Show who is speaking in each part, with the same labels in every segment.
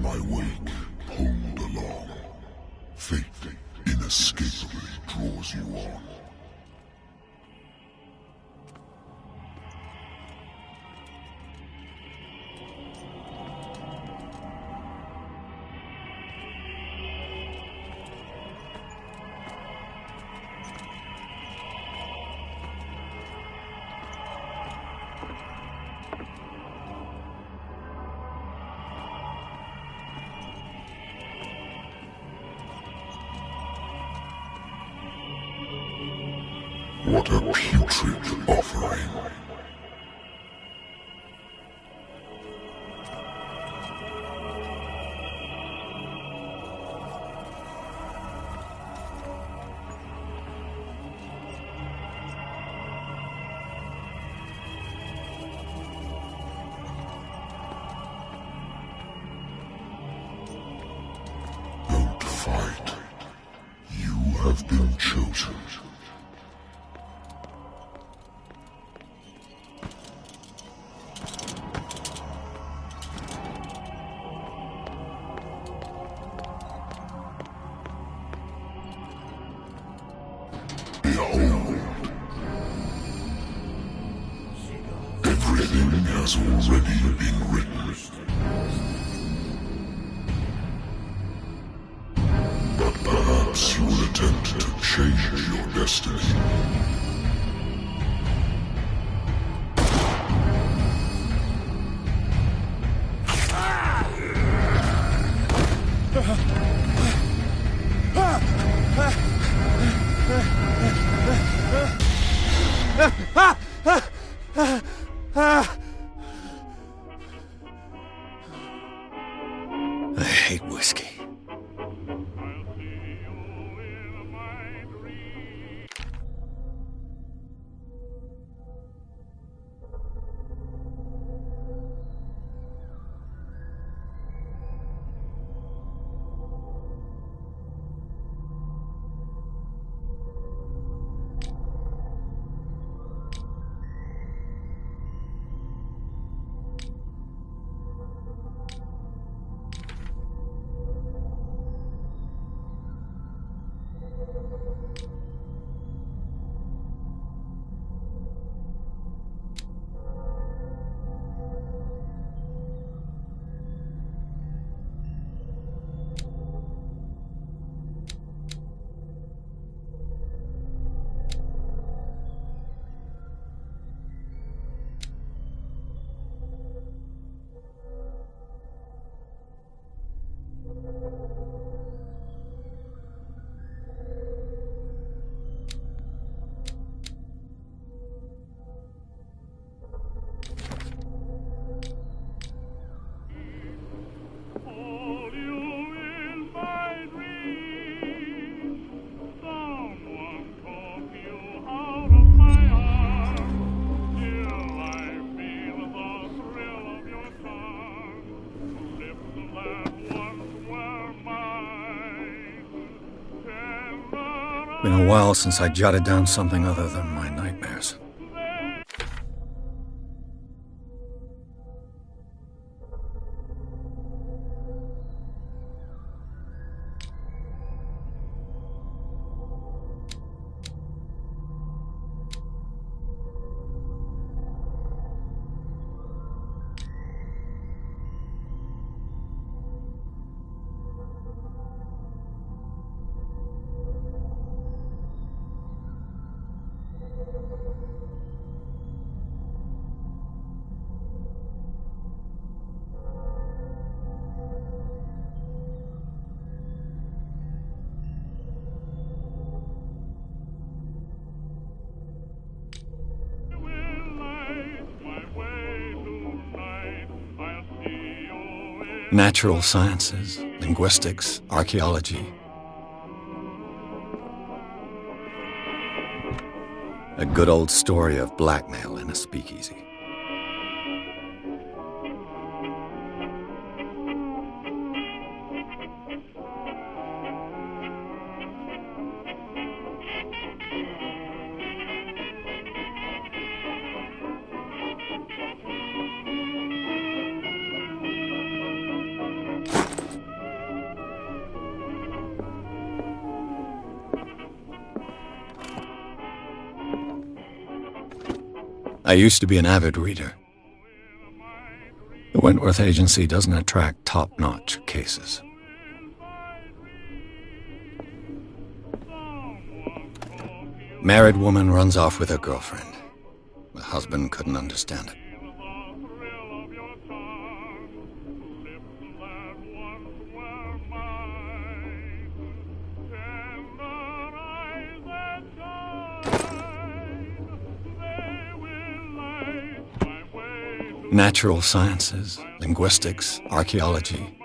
Speaker 1: my wake, pulled along. Fate inescapably draws you on. What a putrid offering. Don't fight. You have been chosen. Behold. Everything has already been written. But perhaps you will attempt to change your destiny.
Speaker 2: I hate whiskey. Been a while since I jotted down something other than my nightmares. Natural sciences, linguistics, archaeology. A good old story of blackmail in a speakeasy. I used to be an avid reader. The Wentworth Agency doesn't attract top-notch cases. Married woman runs off with her girlfriend. The husband couldn't understand it. Natural sciences, linguistics, archaeology.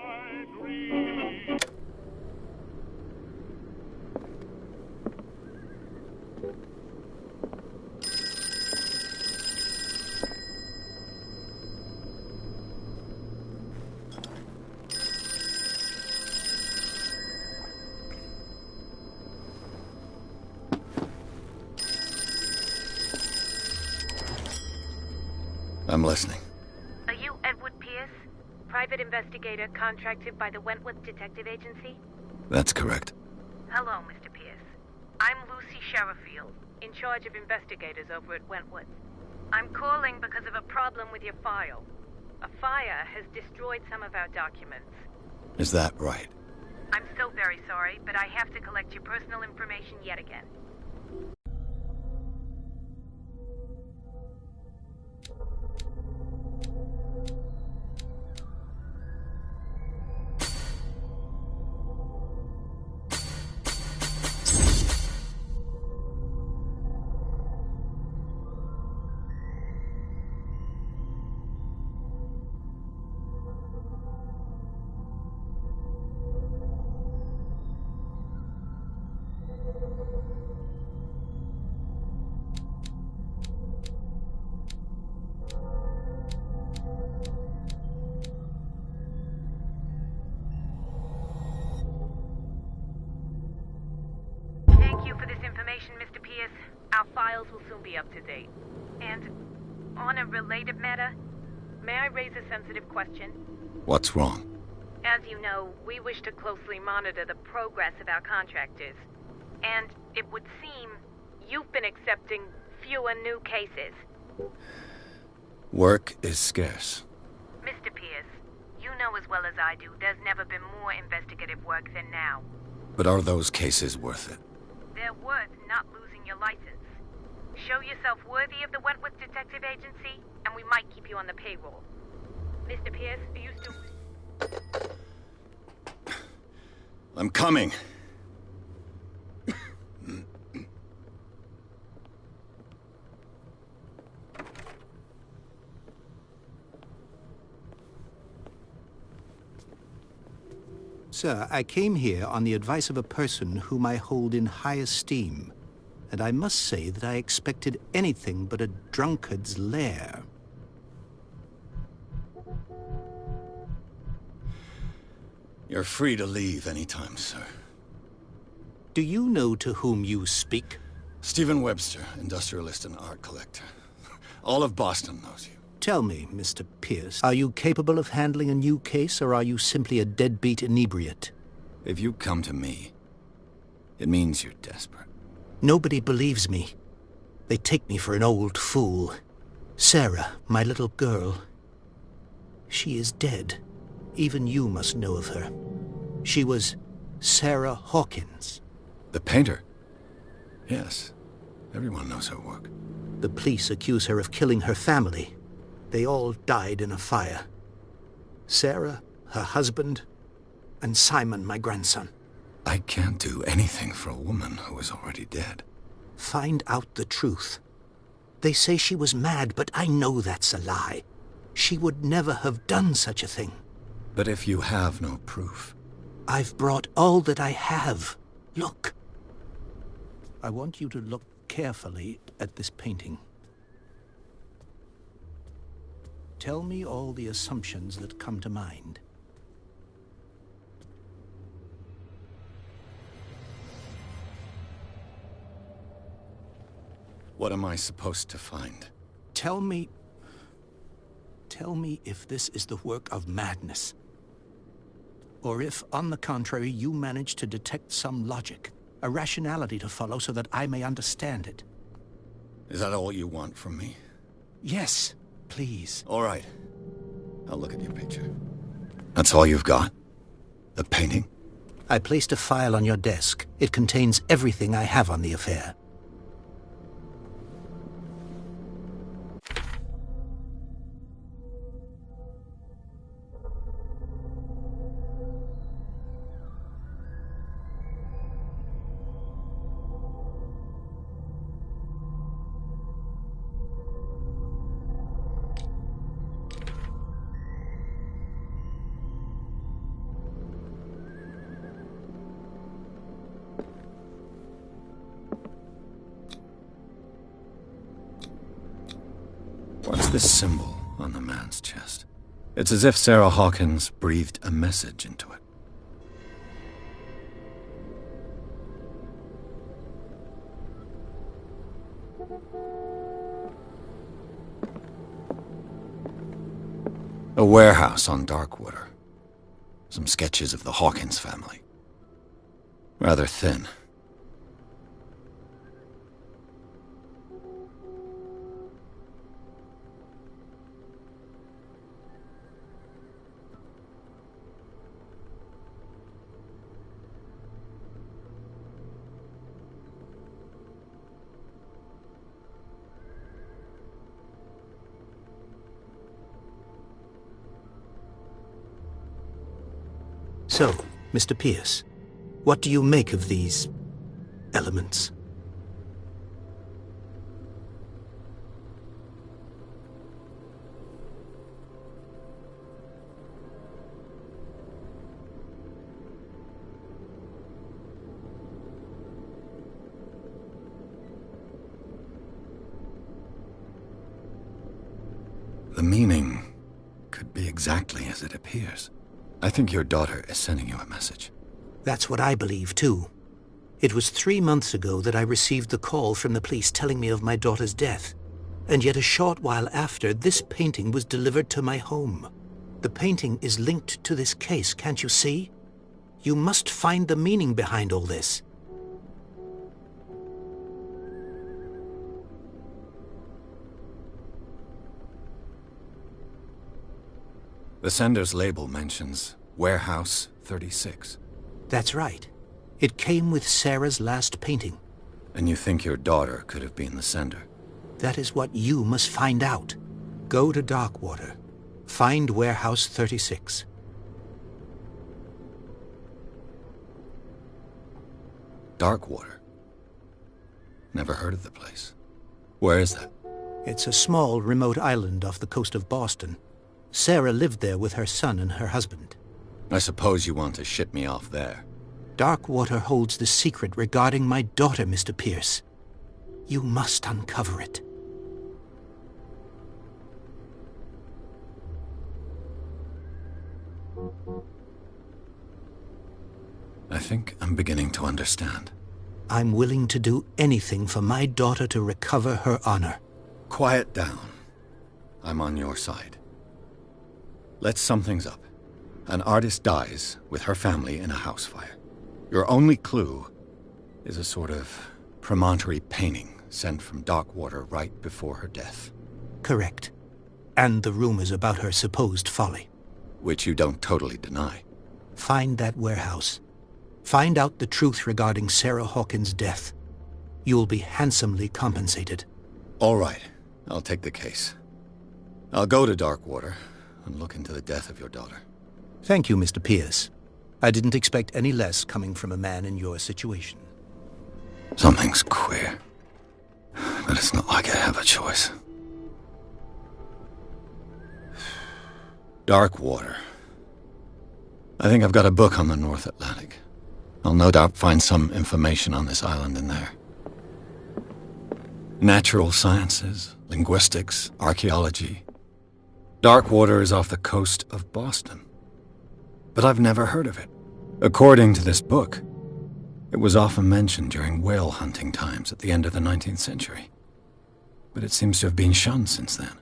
Speaker 2: I'm listening.
Speaker 3: Are you Edward Pierce, private investigator contracted by the Wentworth Detective Agency?
Speaker 2: That's correct.
Speaker 3: Hello, Mr. Pierce. I'm Lucy Sherrifield, in charge of investigators over at Wentworth. I'm calling because of a problem with your file. A fire has destroyed some of our documents.
Speaker 2: Is that right?
Speaker 3: I'm so very sorry, but I have to collect your personal information yet again. Mr. Pierce, our files will soon be up to date. And on a related matter, may I raise a sensitive question?
Speaker 2: What's wrong?
Speaker 3: As you know, we wish to closely monitor the progress of our contractors. And it would seem you've been accepting fewer new cases.
Speaker 2: Work is scarce.
Speaker 3: Mr. Pierce, you know as well as I do, there's never been more investigative work than now.
Speaker 2: But are those cases worth it?
Speaker 3: They're worth not losing your license. Show yourself worthy of the Wentworth Detective Agency, and we might keep you on the payroll. Mr. Pierce, are you still...
Speaker 2: I'm coming.
Speaker 4: Sir, I came here on the advice of a person whom I hold in high esteem, and I must say that I expected anything but a drunkard's lair.
Speaker 2: You're free to leave anytime, sir.
Speaker 4: Do you know to whom you speak?
Speaker 2: Stephen Webster, industrialist and art collector. All of Boston knows you.
Speaker 4: Tell me, Mr. Pierce, are you capable of handling a new case, or are you simply a deadbeat inebriate?
Speaker 2: If you come to me, it means you're desperate.
Speaker 4: Nobody believes me. They take me for an old fool. Sarah, my little girl, she is dead. Even you must know of her. She was Sarah Hawkins.
Speaker 2: The painter? Yes. Everyone knows her work.
Speaker 4: The police accuse her of killing her family. They all died in a fire. Sarah, her husband, and Simon, my grandson.
Speaker 2: I can't do anything for a woman who is already dead.
Speaker 4: Find out the truth. They say she was mad, but I know that's a lie. She would never have done such a thing.
Speaker 2: But if you have no proof...
Speaker 4: I've brought all that I have. Look. I want you to look carefully at this painting. Tell me all the assumptions that come to mind.
Speaker 2: What am I supposed to find?
Speaker 4: Tell me if this is the work of madness. Or if, on the contrary, you manage to detect some logic, a rationality to follow so that I may understand it.
Speaker 2: Is that all you want from me?
Speaker 4: Yes, please.
Speaker 2: All right. I'll look at your picture. That's all you've got? The painting?
Speaker 4: I placed a file on your desk. It contains everything I have on the affair.
Speaker 2: What's this symbol on the man's chest? It's as if Sarah Hawkins breathed a message into it. A warehouse on Darkwater. Some sketches of the Hawkins family. Rather thin.
Speaker 4: So, Mr. Pierce, what do you make of these elements?
Speaker 2: The meaning could be exactly as it appears. I think your daughter is sending you a message.
Speaker 4: That's what I believe, too. It was 3 months ago that I received the call from the police telling me of my daughter's death. And yet a short while after, this painting was delivered to my home. The painting is linked to this case, can't you see? You must find the meaning behind all this.
Speaker 2: The sender's label mentions Warehouse 36.
Speaker 4: That's right. It came with Sarah's last painting.
Speaker 2: And you think your daughter could have been the sender?
Speaker 4: That is what you must find out. Go to Darkwater. Find Warehouse 36.
Speaker 2: Darkwater? Never heard of the place. Where is that?
Speaker 4: It's a small, remote island off the coast of Boston. Sarah lived there with her son and her husband.
Speaker 2: I suppose you want to ship me off there.
Speaker 4: Darkwater holds the secret regarding my daughter, Mr. Pierce. You must uncover it.
Speaker 2: I think I'm beginning to understand.
Speaker 4: I'm willing to do anything for my daughter to recover her honor.
Speaker 2: Quiet down. I'm on your side. Let's sum things up. An artist dies with her family in a house fire. Your only clue is a sort of promontory painting sent from Darkwater right before her death.
Speaker 4: Correct. And the rumors about her supposed folly.
Speaker 2: Which you don't totally deny.
Speaker 4: Find that warehouse. Find out the truth regarding Sarah Hawkins' death. You'll be handsomely compensated.
Speaker 2: All right. I'll take the case. I'll go to Darkwater and look into the death of your daughter.
Speaker 4: Thank you, Mr. Pierce. I didn't expect any less coming from a man in your situation.
Speaker 2: Something's queer. But it's not like I have a choice. Darkwater. I think I've got a book on the North Atlantic. I'll no doubt find some information on this island in there. Natural sciences, linguistics, archaeology. Darkwater is off the coast of Boston. But I've never heard of it. According to this book, it was often mentioned during whale hunting times at the end of the 19th century. But it seems to have been shunned since then.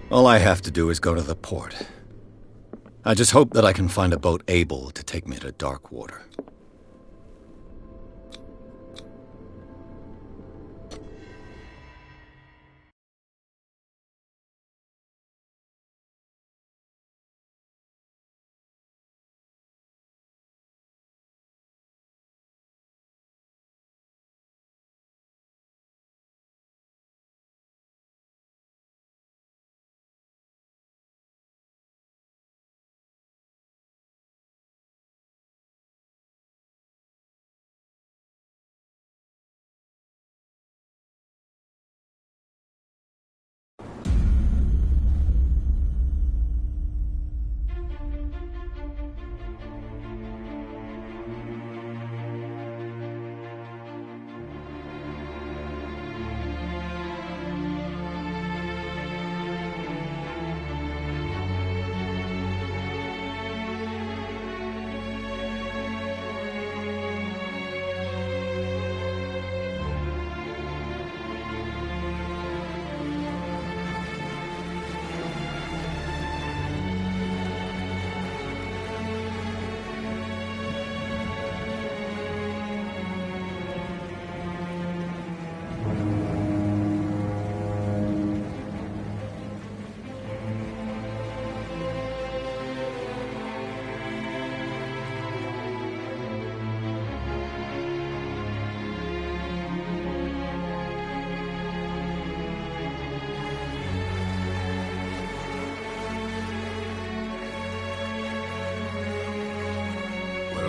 Speaker 2: All I have to do is go to the port. I just hope that I can find a boat able to take me to Darkwater.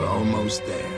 Speaker 5: Almost there.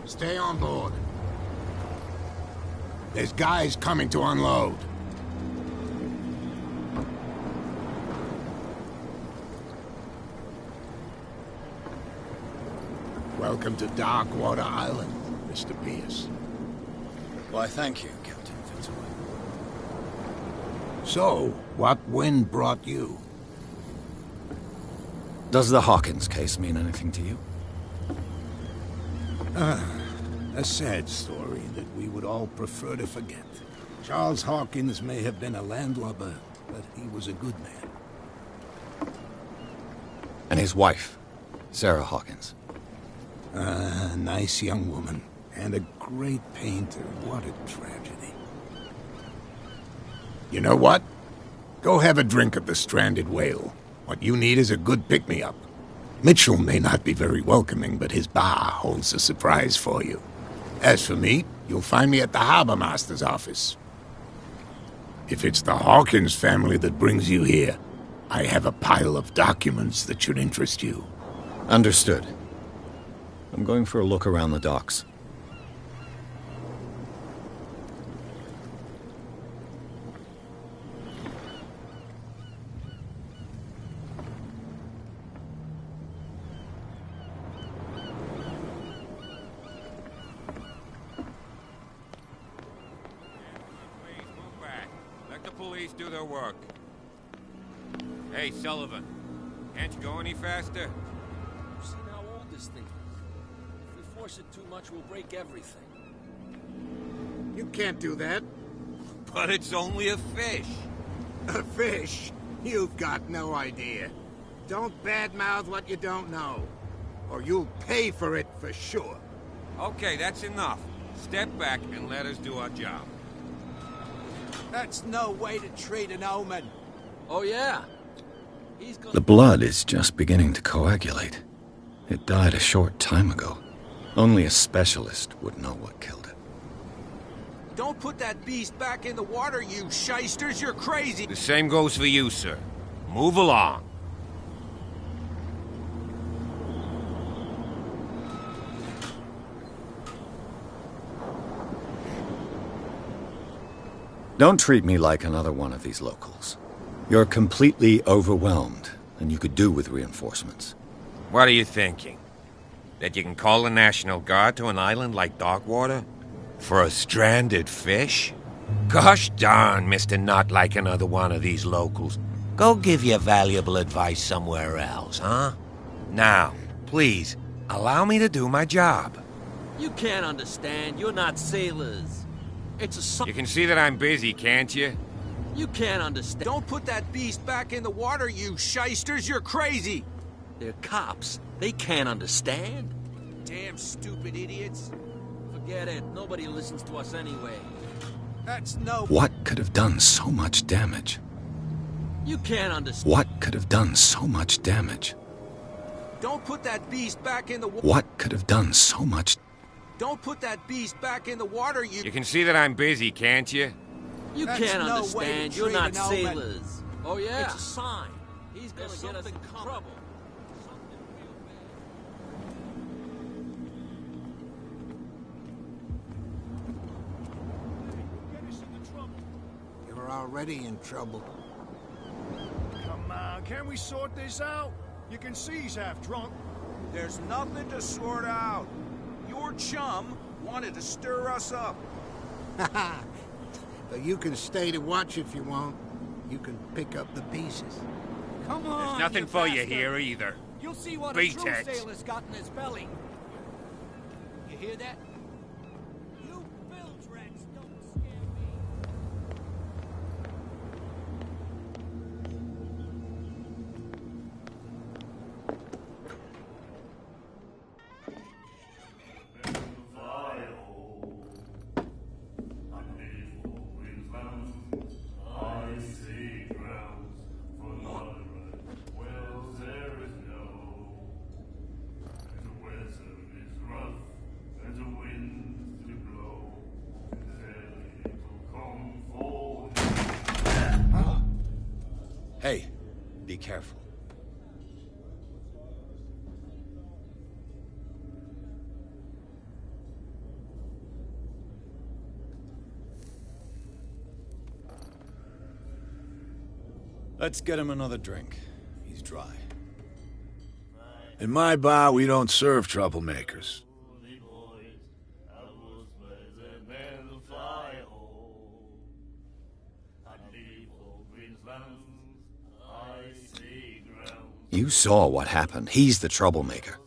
Speaker 5: Stay on board. There's guys coming to unload. Welcome to Darkwater Island, Mr. Pierce.
Speaker 2: Why, thank you, Captain Fitzroy.
Speaker 5: So, what wind brought you?
Speaker 2: Does the Hawkins case mean anything to you?
Speaker 5: A sad story that we would all prefer to forget. Charles Hawkins may have been a landlubber, but he was a good man.
Speaker 2: And his wife, Sarah Hawkins.
Speaker 5: A nice young woman, and a great painter. What a tragedy. You know what? Go have a drink at the Stranded Whale. What you need is a good pick-me-up. Mitchell may not be very welcoming, but his bar holds a surprise for you. As for me, you'll find me at the Harbor Master's office. If it's the Hawkins family that brings you here, I have a pile of documents that should interest you.
Speaker 2: Understood. I'm going for a look around the docks.
Speaker 6: Police do their work. Hey, Sullivan. Can't you go any faster?
Speaker 7: You've seen how old this thing is. If we force it too much, we'll break everything.
Speaker 5: You can't do that.
Speaker 6: But it's only a fish.
Speaker 5: A fish? You've got no idea. Don't badmouth what you don't know, or you'll pay for it for sure.
Speaker 6: Okay, that's enough. Step back and let us do our job.
Speaker 5: That's no way to treat an omen.
Speaker 7: Oh, yeah? He's gonna...
Speaker 2: The blood is just beginning to coagulate. It died a short time ago. Only a specialist would know what killed it.
Speaker 7: Don't put that beast back in the water, you shysters! You're crazy!
Speaker 6: The same goes for you, sir. Move along.
Speaker 2: Don't treat me like another one of these locals. You're completely overwhelmed, and you could do with reinforcements.
Speaker 6: What are you thinking? That you can call the National Guard to an island like Darkwater? For a stranded fish? Gosh darn, Mr. Not like another one of these locals. Go give your valuable advice somewhere else, huh? Now, please, allow me to do my job.
Speaker 7: You can't understand. You're not sailors. It's a
Speaker 6: You can see that I'm busy, can't you?
Speaker 7: You can't understand. Don't put that beast back in the water, you shysters! You're crazy! They're cops. They can't understand. Damn stupid idiots. Forget it. Nobody listens to us anyway. That's no...
Speaker 2: What could have done so much damage?
Speaker 7: You can't understand.
Speaker 2: What could have done so much damage?
Speaker 7: Don't put that beast back in the water.
Speaker 2: What could have done so much...
Speaker 7: Don't put that beast back in the water, you...
Speaker 6: You can see that I'm busy, can't you?
Speaker 7: You
Speaker 8: That's
Speaker 7: can't
Speaker 8: no
Speaker 7: understand.
Speaker 8: way to
Speaker 7: You're
Speaker 8: treat
Speaker 7: not
Speaker 8: an old man.
Speaker 7: sailors. Oh, yeah? It's a sign. He's gonna get us in trouble.
Speaker 8: You're already in trouble.
Speaker 9: Come on, can we sort this out? You can see he's half drunk.
Speaker 10: There's nothing to sort out. Your chum wanted to stir us up.
Speaker 8: But you can stay to watch if you want. You can pick up the pieces.
Speaker 9: Come on,
Speaker 6: There's nothing for you here either.
Speaker 9: You'll see what
Speaker 6: Beat
Speaker 9: a true
Speaker 6: it.
Speaker 9: sailor's got in his belly. You hear that? You bilge rats don't scare me.
Speaker 2: Hey, be careful. Let's get him another drink. He's dry.
Speaker 11: In my bar, we don't serve troublemakers.
Speaker 2: You saw what happened. He's the troublemaker.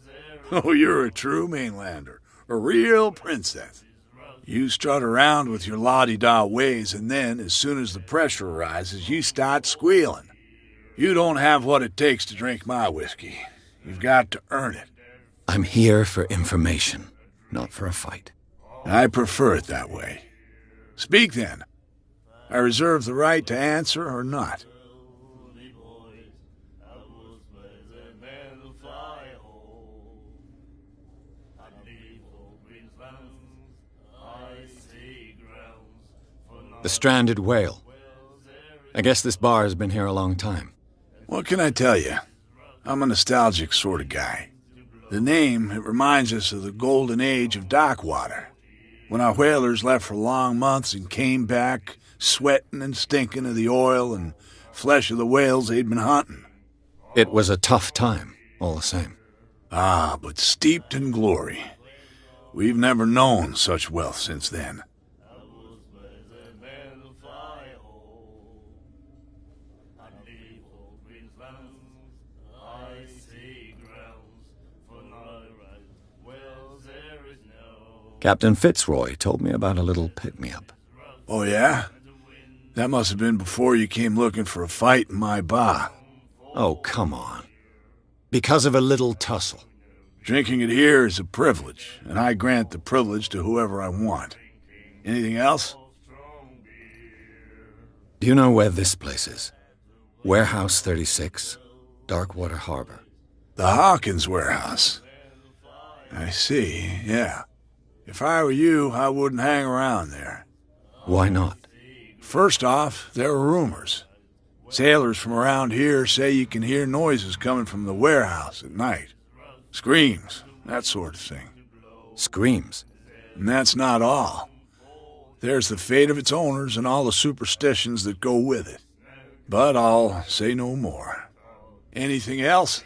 Speaker 11: Oh, you're a true mainlander. A real princess. You strut around with your la-di-da ways, and then, as soon as the pressure arises, you start squealing. You don't have what it takes to drink my whiskey. You've got to earn it.
Speaker 2: I'm here for information, not for a fight.
Speaker 11: I prefer it that way. Speak, then. I reserve the right to answer or not.
Speaker 2: The stranded whale. I guess this bar has been here a long time.
Speaker 11: What can I tell you? I'm a nostalgic sort of guy. The name, it reminds us of the golden age of Darkwater, when our whalers left for long months and came back sweating and stinking of the oil and flesh of the whales they'd been hunting.
Speaker 2: It was a tough time, all the same.
Speaker 11: Ah, but steeped in glory. We've never known such wealth since then.
Speaker 2: Captain Fitzroy told me about a little pick-me-up.
Speaker 11: Oh, yeah? That must have been before you came looking for a fight in my bar.
Speaker 2: Oh, come on. Because of a little tussle.
Speaker 11: Drinking it here is a privilege, and I grant the privilege to whoever I want. Anything else?
Speaker 2: Do you know where this place is? Warehouse 36, Darkwater Harbor.
Speaker 11: The Hawkins warehouse. I see, yeah. If I were you, I wouldn't hang around there.
Speaker 2: Why not?
Speaker 11: First off, there are rumors. Sailors from around here say you can hear noises coming from the warehouse at night. Screams, that sort of thing.
Speaker 2: Screams?
Speaker 11: And that's not all. There's the fate of its owners and all the superstitions that go with it. But I'll say no more. Anything else?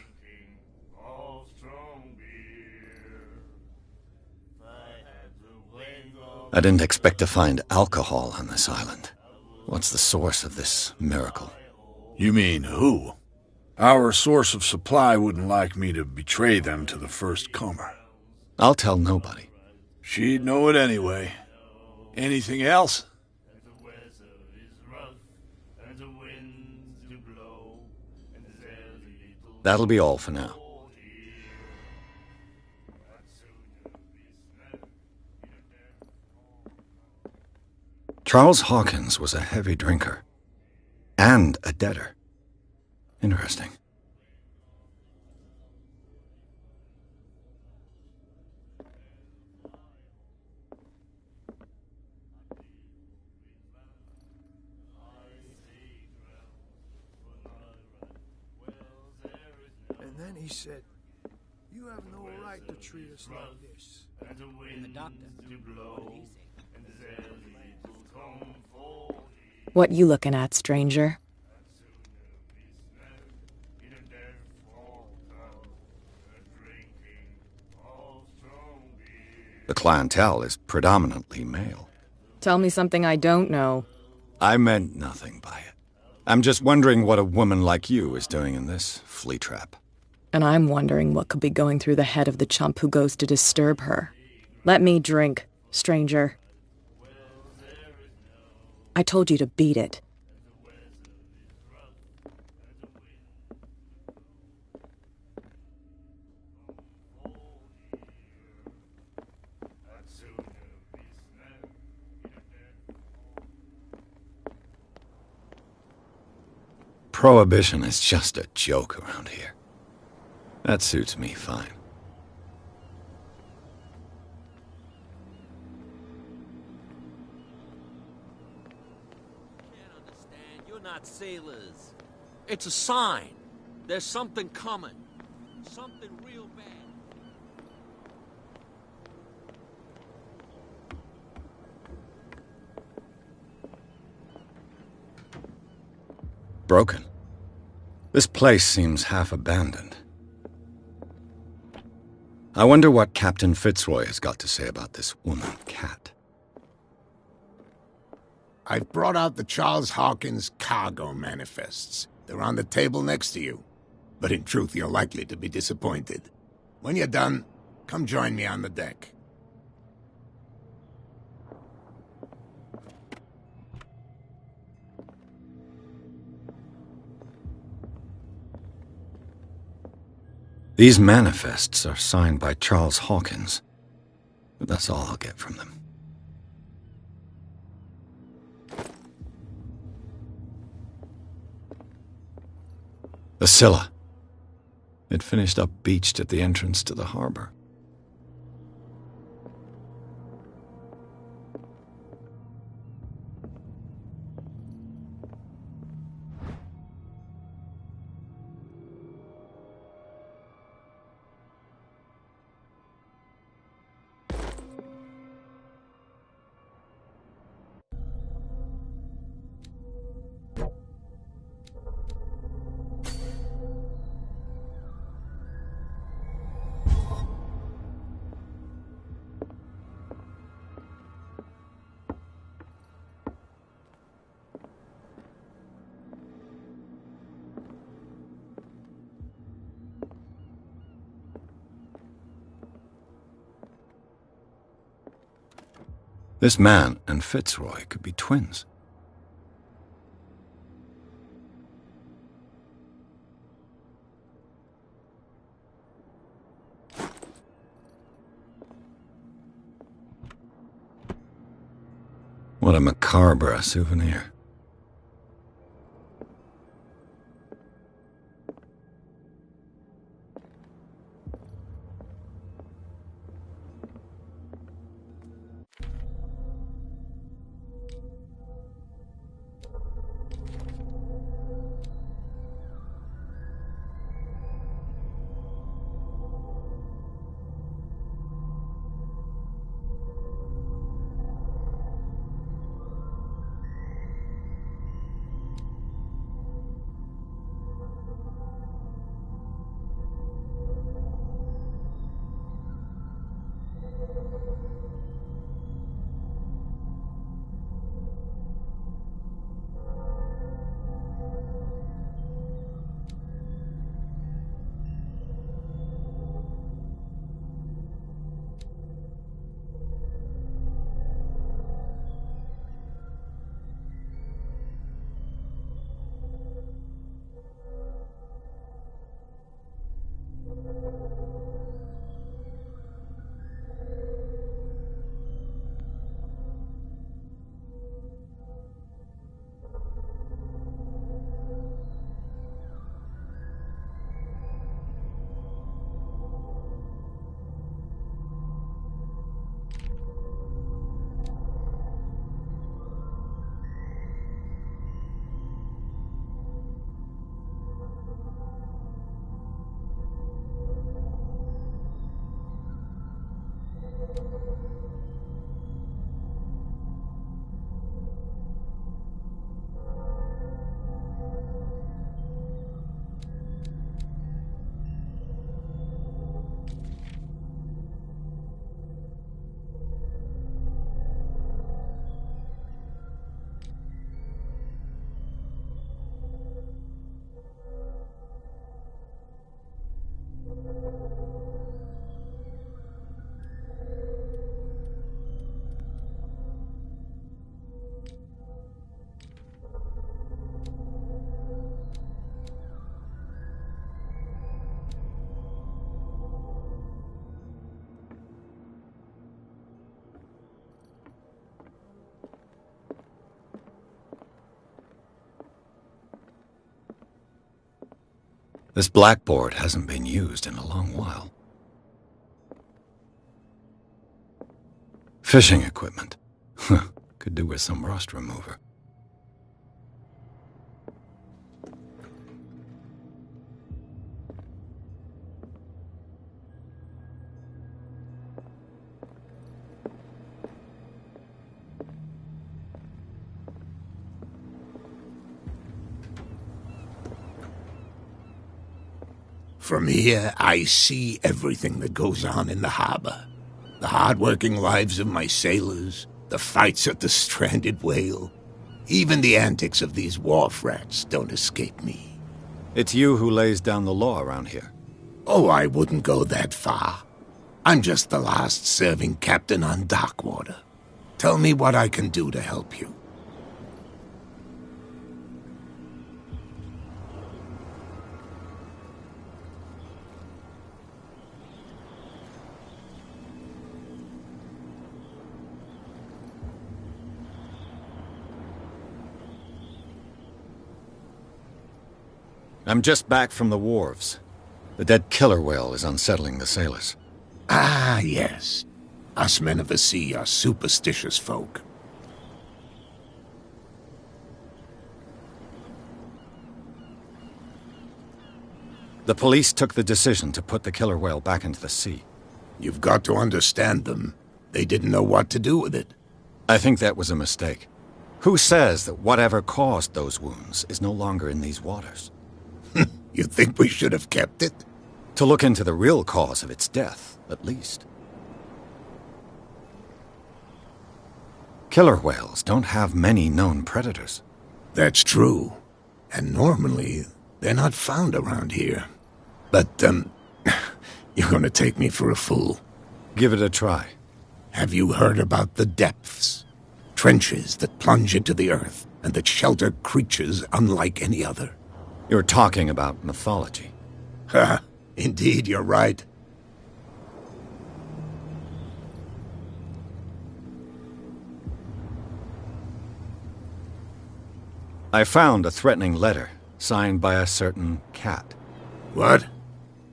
Speaker 2: I didn't expect to find alcohol on this island. What's the source of this miracle?
Speaker 11: You mean who? Our source of supply wouldn't like me to betray them to the first comer.
Speaker 2: I'll tell nobody.
Speaker 11: She'd know it anyway. Anything else?
Speaker 2: That'll be all for now. Charles Hawkins was a heavy drinker. And a debtor. Interesting.
Speaker 8: And then he said, "You have no right to treat us like this."
Speaker 9: And the doctor, what did he say?
Speaker 12: What you looking at, stranger?
Speaker 2: The clientele is predominantly male.
Speaker 12: Tell me something I don't know.
Speaker 2: I meant nothing by it. I'm just wondering what a woman like you is doing in this flea trap.
Speaker 12: And I'm wondering what could be going through the head of the chump who goes to disturb her. Let me drink, stranger. I told you to beat it.
Speaker 2: Prohibition is just a joke around here. That suits me fine.
Speaker 7: Can't understand. You're not sailors. It's a sign. There's something coming. Something real bad.
Speaker 2: Broken. This place seems half abandoned. I wonder what Captain Fitzroy has got to say about this woman cat.
Speaker 5: I've brought out the Charles Hawkins cargo manifests. They're on the table next to you. But in truth, you're likely to be disappointed. When you're done, come join me on the deck.
Speaker 2: These manifests are signed by Charles Hawkins, but that's all I'll get from them. The Scylla. It finished up beached at the entrance to the harbor. This man and Fitzroy could be twins. What a macabre souvenir. This blackboard hasn't been used in a long while. Fishing equipment. Could do with some rust remover.
Speaker 5: From here, I see everything that goes on in the harbor. The hard-working lives of my sailors, the fights at the stranded whale. Even the antics of these wharf rats don't escape me.
Speaker 2: It's you who lays down the law around here.
Speaker 5: Oh, I wouldn't go that far. I'm just the last serving captain on Darkwater. Tell me what I can do to help you.
Speaker 2: I'm just back from the wharves. The dead killer whale is unsettling the sailors.
Speaker 5: Ah, yes. Us men of the sea are superstitious folk.
Speaker 2: The police took the decision to put the killer whale back into the sea.
Speaker 5: You've got to understand them. They didn't know what to do with it.
Speaker 2: I think that was a mistake. Who says that whatever caused those wounds is no longer in these waters?
Speaker 5: You think we should have kept it?
Speaker 2: To look into the real cause of its death, at least. Killer whales don't have many known predators.
Speaker 5: That's true. And normally, they're not found around here. But, you're gonna take me for a fool.
Speaker 2: Give it a try.
Speaker 5: Have you heard about the depths? Trenches that plunge into the earth and that shelter creatures unlike any other.
Speaker 2: You're talking about mythology.
Speaker 5: Ha! Indeed, you're right.
Speaker 2: I found a threatening letter, signed by a certain cat.
Speaker 5: What?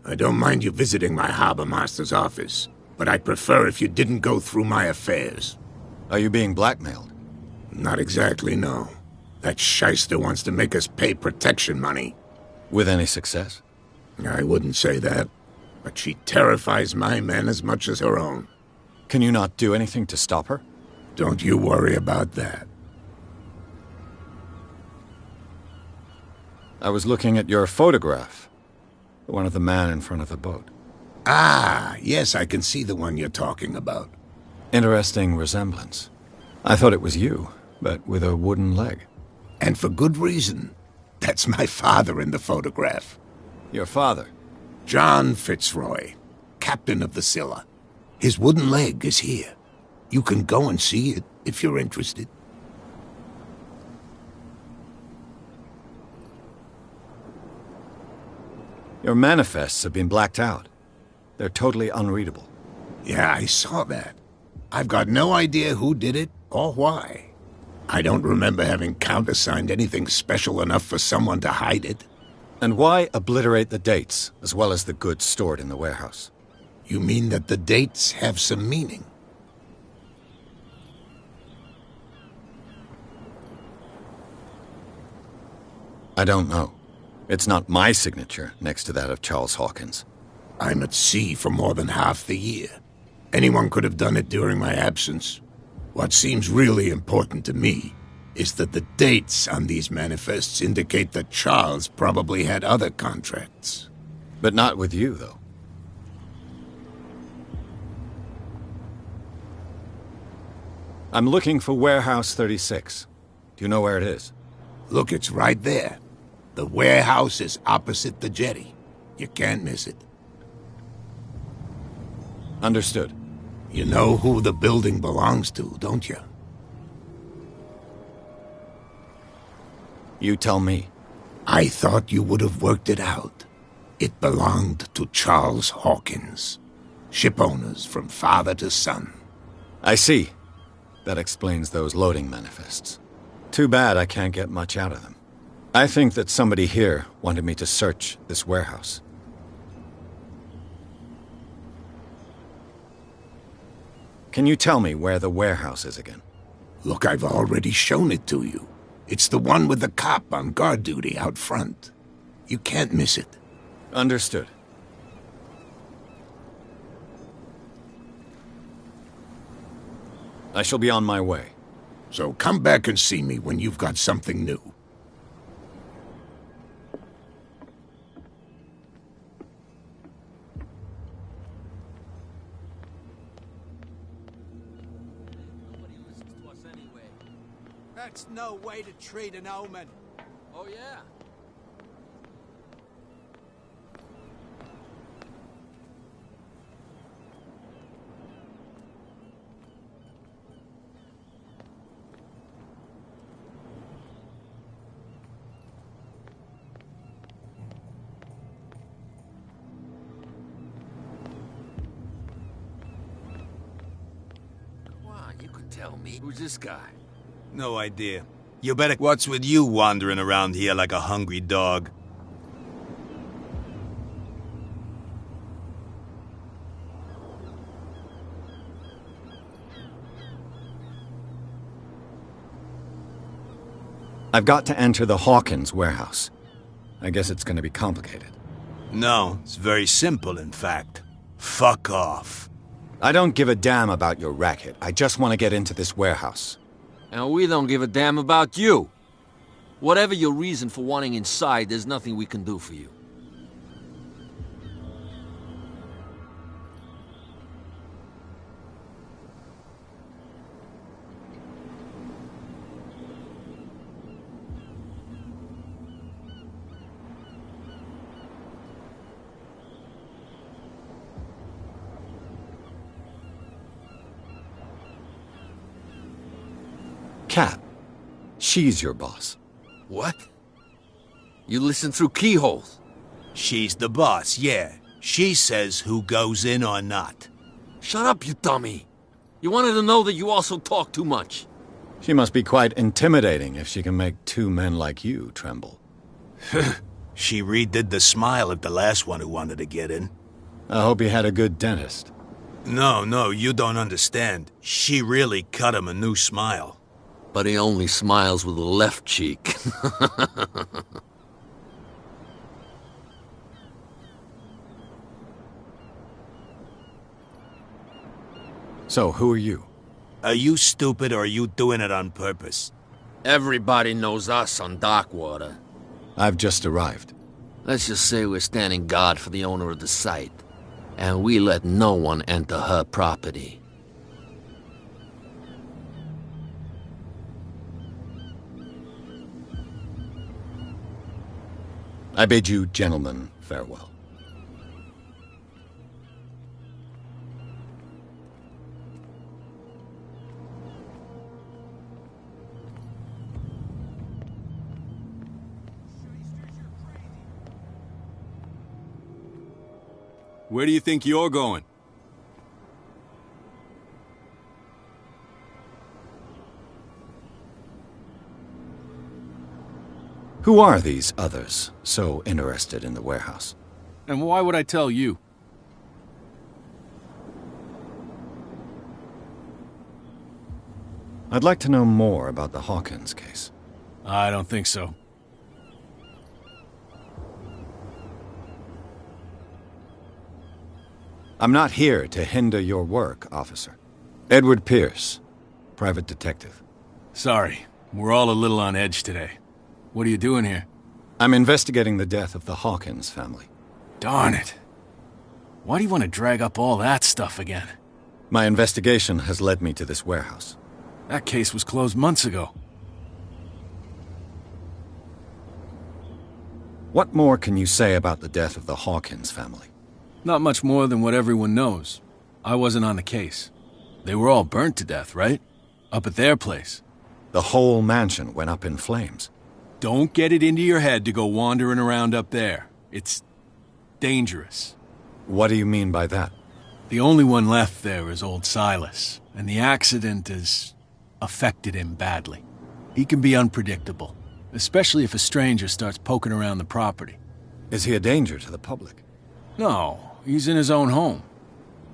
Speaker 5: I don't mind you visiting my harbor master's office, but I'd prefer if you didn't go through my affairs.
Speaker 2: Are you being blackmailed?
Speaker 5: Not exactly, no. That shyster wants to make us pay protection money.
Speaker 2: With any success?
Speaker 5: I wouldn't say that, but she terrifies my men as much as her own.
Speaker 2: Can you not do anything to stop her?
Speaker 5: Don't you worry about that.
Speaker 2: I was looking at your photograph. The one of the man in front of the boat.
Speaker 5: Ah, yes, I can see the one you're talking about.
Speaker 2: Interesting resemblance. I thought it was you, but with a wooden leg.
Speaker 5: And for good reason. That's my father in the photograph.
Speaker 2: Your father?
Speaker 5: John Fitzroy, captain of the Scylla. His wooden leg is here. You can go and see it if you're interested.
Speaker 2: Your manifests have been blacked out. They're totally unreadable.
Speaker 5: Yeah, I saw that. I've got no idea who did it or why. I don't remember having countersigned anything special enough for someone to hide it.
Speaker 2: And why obliterate the dates, as well as the goods stored in the warehouse?
Speaker 5: You mean that the dates have some meaning?
Speaker 2: I don't know. It's not my signature next to that of Charles Hawkins.
Speaker 5: I'm at sea for more than half the year. Anyone could have done it during my absence. What seems really important to me is that the dates on these manifests indicate that Charles probably had other contracts.
Speaker 2: But not with you, though. I'm looking for Warehouse 36. Do you know where it is?
Speaker 5: Look, it's right there. The warehouse is opposite the jetty. You can't miss it.
Speaker 2: Understood.
Speaker 5: You know who the building belongs to, don't you?
Speaker 2: You tell me.
Speaker 5: I thought you would have worked it out. It belonged to Charles Hawkins. Ship owners from father to son.
Speaker 2: I see. That explains those loading manifests. Too bad I can't get much out of them. I think that somebody here wanted me to search this warehouse. Can you tell me where the warehouse is again?
Speaker 5: Look, I've already shown it to you. It's the one with the cop on guard duty out front. You can't miss it.
Speaker 2: Understood. I shall be on my way.
Speaker 5: So come back and see me when you've got something new.
Speaker 8: That's no way to treat an omen.
Speaker 7: Oh, yeah? Come on, you can tell me. Who's this guy?
Speaker 13: No idea. You better... What's with you wandering around here like a hungry dog?
Speaker 2: I've got to enter the Hawkins warehouse. I guess it's going to be complicated.
Speaker 13: No, it's very simple, in fact. Fuck off.
Speaker 2: I don't give a damn about your racket. I just want to get into this warehouse.
Speaker 7: And we don't give a damn about you. Whatever your reason for wanting inside, there's nothing we can do for you.
Speaker 2: Cat. She's your boss.
Speaker 7: What? You listen through keyholes?
Speaker 13: She's the boss, yeah. She says who goes in or not.
Speaker 7: Shut up, you dummy. You wanted to know that you also talk too much.
Speaker 2: She must be quite intimidating if she can make two men like you tremble.
Speaker 13: She redid the smile at the last one who wanted to get in.
Speaker 2: I hope he had a good dentist.
Speaker 13: No, you don't understand. She really cut him a new smile.
Speaker 7: But he only smiles with the left cheek.
Speaker 2: So, who are you?
Speaker 13: Are you stupid or are you doing it on purpose?
Speaker 7: Everybody knows us on Darkwater.
Speaker 2: I've just arrived.
Speaker 7: Let's just say we're standing guard for the owner of the site. And we let no one enter her property.
Speaker 2: I bid you gentlemen farewell.
Speaker 14: Where do you think you're going?
Speaker 2: Who are these others so interested in the warehouse?
Speaker 14: And why would I tell you?
Speaker 2: I'd like to know more about the Hawkins case.
Speaker 14: I don't think so.
Speaker 2: I'm not here to hinder your work, officer. Edward Pierce, private detective.
Speaker 14: Sorry, we're all a little on edge today. What are you doing here?
Speaker 2: I'm investigating the death of the Hawkins family.
Speaker 14: Darn it. Why do you want to drag up all that stuff again?
Speaker 2: My investigation has led me to this warehouse.
Speaker 14: That case was closed months ago.
Speaker 2: What more can you say about the death of the Hawkins family?
Speaker 14: Not much more than what everyone knows. I wasn't on the case. They were all burnt to death, right? Up at their place.
Speaker 2: The whole mansion went up in flames.
Speaker 14: Don't get it into your head to go wandering around up there. It's dangerous.
Speaker 2: What do you mean by that?
Speaker 14: The only one left there is old Silas, and the accident has affected him badly. He can be unpredictable, especially if a stranger starts poking around the property.
Speaker 2: Is he a danger to the public?
Speaker 14: No, he's in his own home.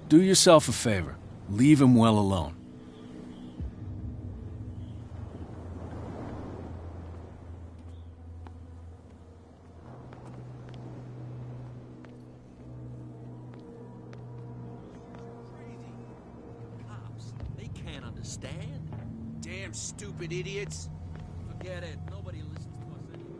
Speaker 14: Do yourself a favor. Leave him well alone.
Speaker 7: Cops, they can't understand.
Speaker 10: Damn stupid idiots.
Speaker 7: Forget it. Nobody listens to us anymore.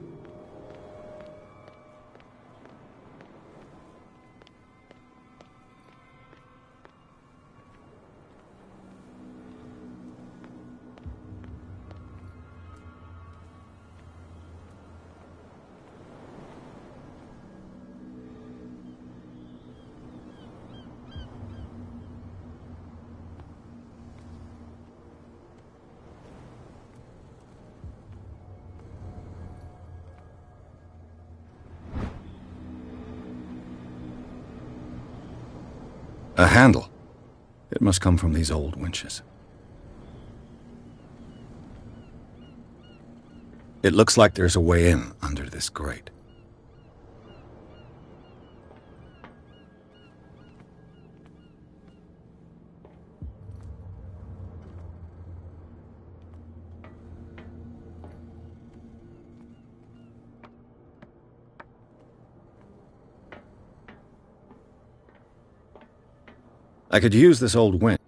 Speaker 2: A handle. It must come from these old winches. It looks like there's a way in under this grate. I could use this old winch.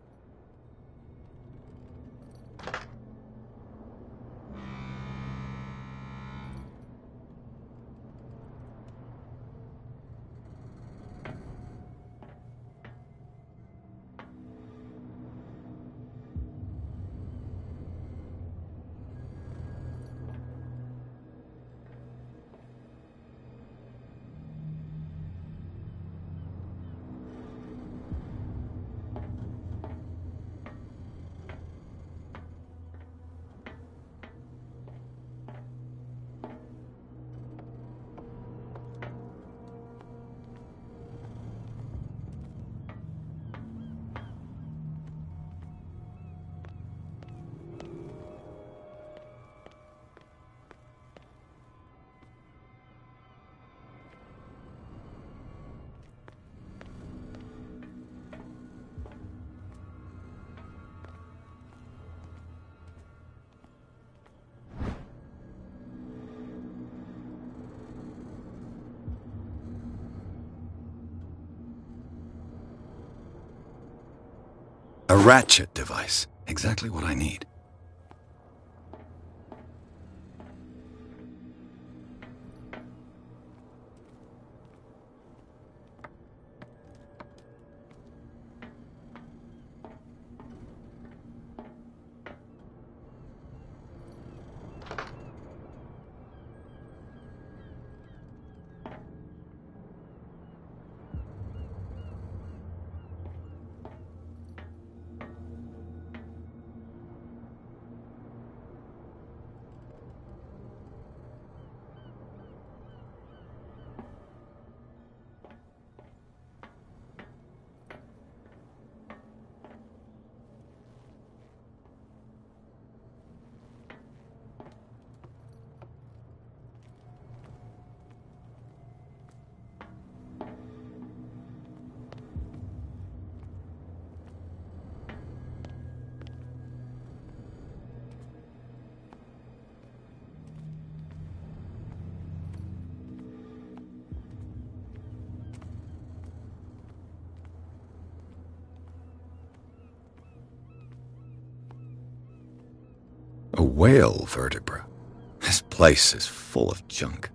Speaker 2: A ratchet device. Exactly what I need. A whale vertebra. This place is full of junk.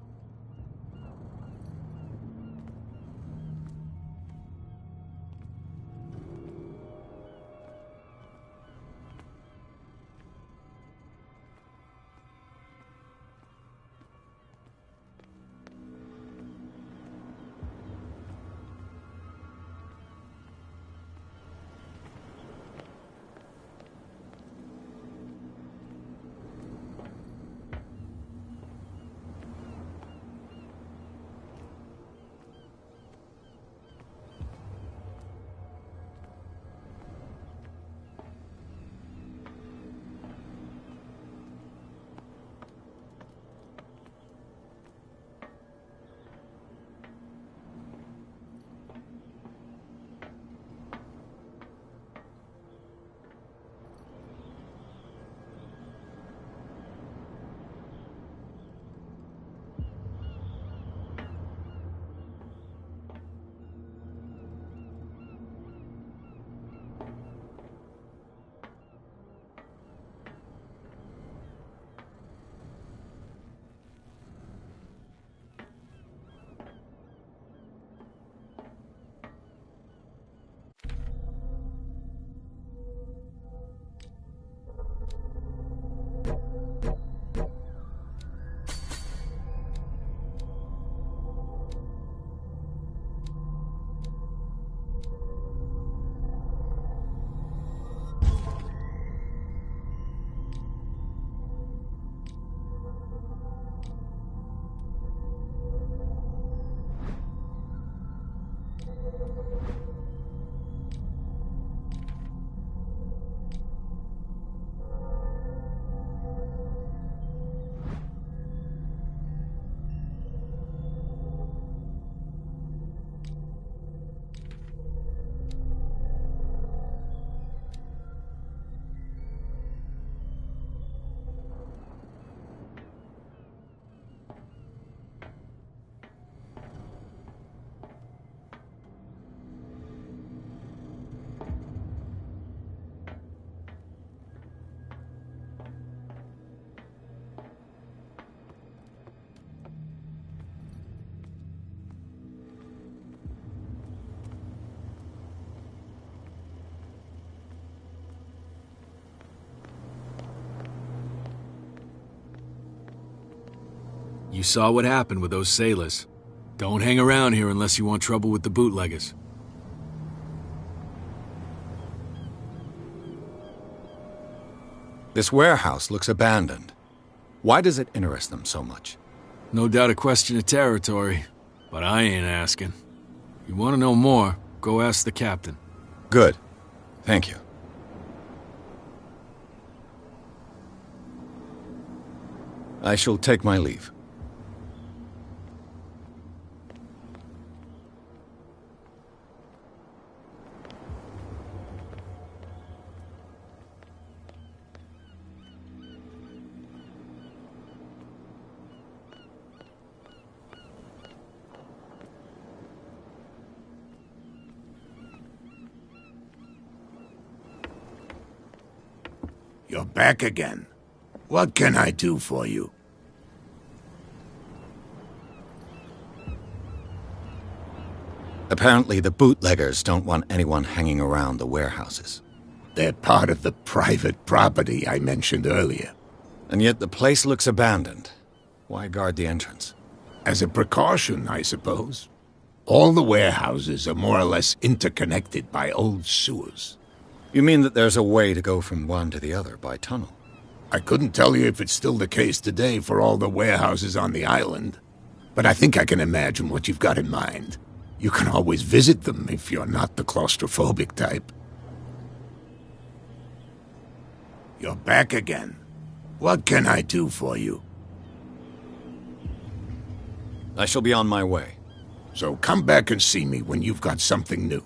Speaker 14: You saw what happened with those sailors. Don't hang around here unless you want trouble with the bootleggers.
Speaker 2: This warehouse looks abandoned. Why does it interest them so much?
Speaker 14: No doubt a question of territory, but I ain't asking. You want to know more, go ask the captain.
Speaker 2: Good. Thank you. I shall take my leave.
Speaker 5: You're back again. What can I do for you?
Speaker 2: Apparently the bootleggers don't want anyone hanging around the warehouses.
Speaker 5: They're part of the private property I mentioned earlier.
Speaker 2: And yet the place looks abandoned. Why guard the entrance?
Speaker 5: As a precaution, I suppose. All the warehouses are more or less interconnected by old sewers.
Speaker 2: You mean that there's a way to go from one to the other by tunnel?
Speaker 5: I couldn't tell you if it's still the case today for all the warehouses on the island, but I think I can imagine what you've got in mind. You can always visit them if you're not the claustrophobic type. You're back again. What can I do for you?
Speaker 2: I shall be on my way.
Speaker 5: So come back and see me when you've got something new.